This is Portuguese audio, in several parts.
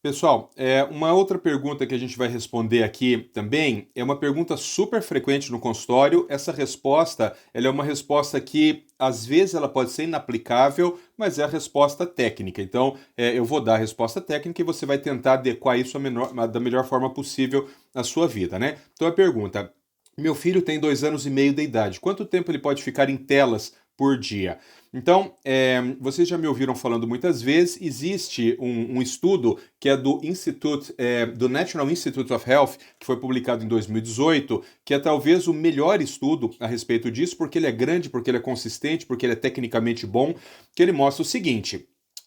Pessoal, uma outra pergunta que a gente vai responder aqui também é uma pergunta super frequente no consultório. Essa resposta, ela é uma resposta que às vezes ela pode ser inaplicável, mas é a resposta técnica. Então, eu vou dar a resposta técnica e você vai tentar adequar isso da melhor forma possível à sua vida, né? Então a pergunta: meu filho tem 2 anos e meio de idade. Quanto tempo ele pode ficar em telas por dia? Então, vocês já me ouviram falando muitas vezes, existe um estudo que é do National Institute of Health, que foi publicado em 2018, que é talvez o melhor estudo a respeito disso, porque ele é grande, porque ele é consistente, porque ele é tecnicamente bom, que ele mostra o seguinte: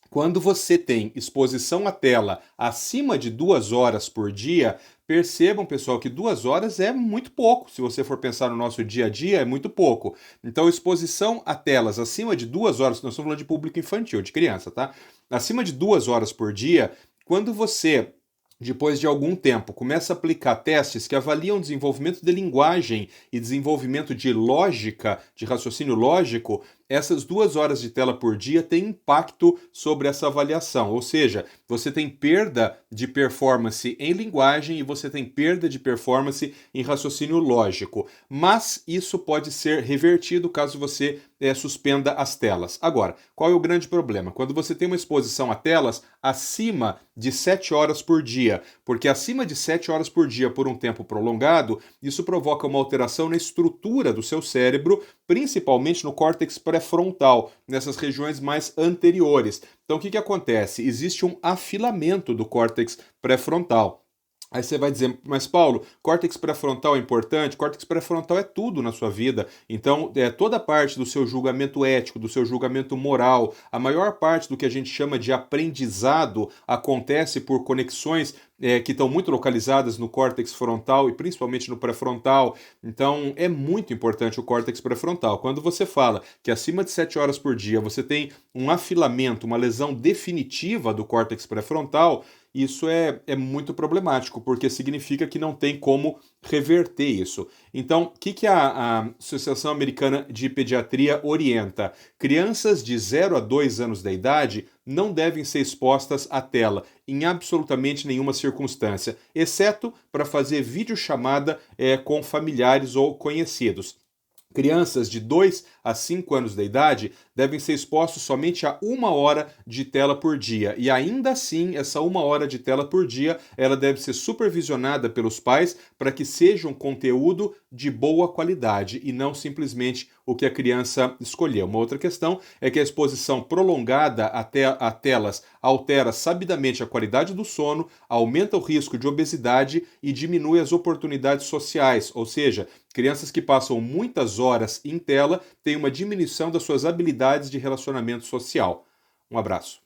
quando você tem exposição à tela acima de 2 horas por dia, percebam, pessoal, que 2 horas é muito pouco. Se você for pensar no nosso dia a dia, é muito pouco. Então, exposição a telas acima de 2 horas, nós estamos falando de público infantil, de criança, tá? Acima de 2 horas por dia, quando você, depois de algum tempo, começa a aplicar testes que avaliam desenvolvimento de linguagem e desenvolvimento de lógica, de raciocínio lógico, essas 2 horas de tela por dia têm impacto sobre essa avaliação. Ou seja, você tem perda de performance em linguagem e você tem perda de performance em raciocínio lógico. Mas isso pode ser revertido caso você suspenda as telas. Agora, qual é o grande problema? Quando você tem uma exposição a telas acima de 7 horas por dia, porque acima de 7 horas por dia por um tempo prolongado, isso provoca uma alteração na estrutura do seu cérebro, principalmente no córtex pré-frontal, nessas regiões mais anteriores. Então, o que acontece? Existe um afilamento do córtex pré-frontal. Aí você vai dizer, mas Paulo, córtex pré-frontal é importante? Córtex pré-frontal é tudo na sua vida. Então, toda parte do seu julgamento ético, do seu julgamento moral, a maior parte do que a gente chama de aprendizado acontece por conexões que estão muito localizadas no córtex frontal e principalmente no pré-frontal. Então, é muito importante o córtex pré-frontal. Quando você fala que acima de 7 horas por dia você tem um afilamento, uma lesão definitiva do córtex pré-frontal, isso é muito problemático, porque significa que não tem como reverter isso. Então, o que a Associação Americana de Pediatria orienta? Crianças de 0 a 2 anos da idade não devem ser expostas à tela em absolutamente nenhuma circunstância, exceto para fazer videochamada com familiares ou conhecidos. Crianças de 2 a 5 anos da idade devem ser expostos somente a 1 hora de tela por dia. E ainda assim, essa 1 hora de tela por dia, ela deve ser supervisionada pelos pais para que seja um conteúdo de boa qualidade e não simplesmente o que a criança escolheu. Uma outra questão é que a exposição prolongada a telas altera sabidamente a qualidade do sono, aumenta o risco de obesidade e diminui as oportunidades sociais, ou seja, crianças que passam muitas horas em tela têm uma diminuição das suas habilidades de relacionamento social. Um abraço.